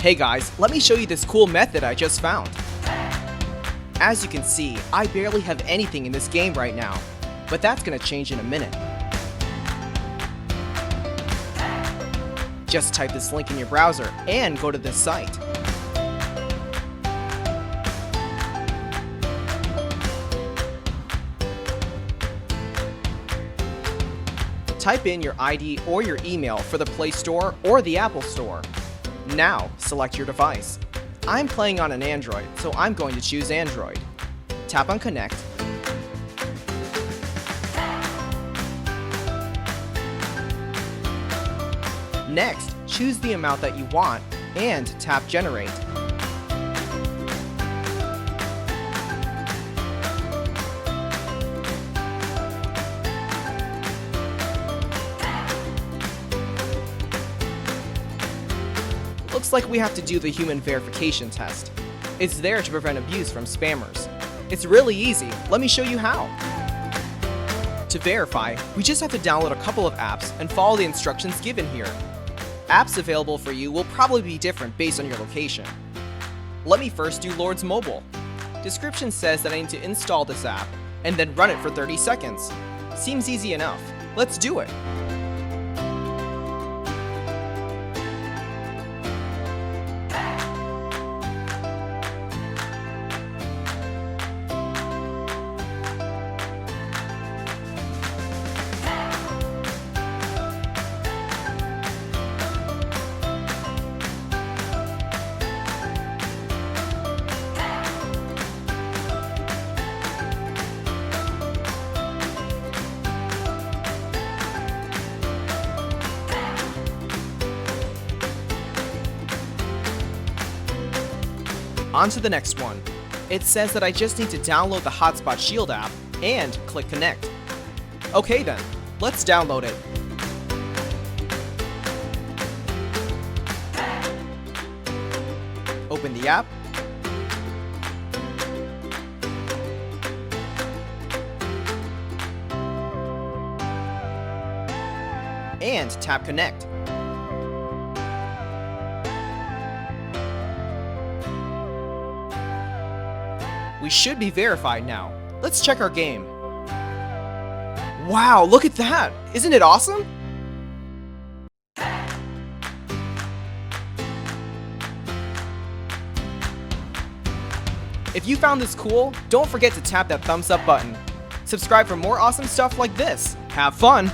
Hey guys, let me show you this cool method I just found. As you can see, I barely have anything in this game right now, but that's gonna change in a minute. Just type this link in your browser and go to this site. Type in your ID or your email for the Play Store or the Apple Store. Now, select your device. I'm playing on an Android, so I'm going to choose Android. Tap on Connect. Next, choose the amount that you want and tap Generate. Looks like we have to do the human verification test. It's there to prevent abuse from spammers. It's really easy. Let me show you how. To verify, we just have to download a couple of apps and follow the instructions given here. Apps available for you will probably be different based on your location. Let me first do Lord's Mobile. Description says that I need to install this app and then run it for 30 seconds. Seems easy enough. Let's do it. On to the next one. It says that I just need to download the Hotspot Shield app and click Connect. Okay then, let's download it. Open the app. And tap Connect. We should be verified now. Let's check our game. Wow, look at that! Isn't it awesome? If you found this cool, don't forget to tap that thumbs up button. Subscribe for more awesome stuff like this. Have fun!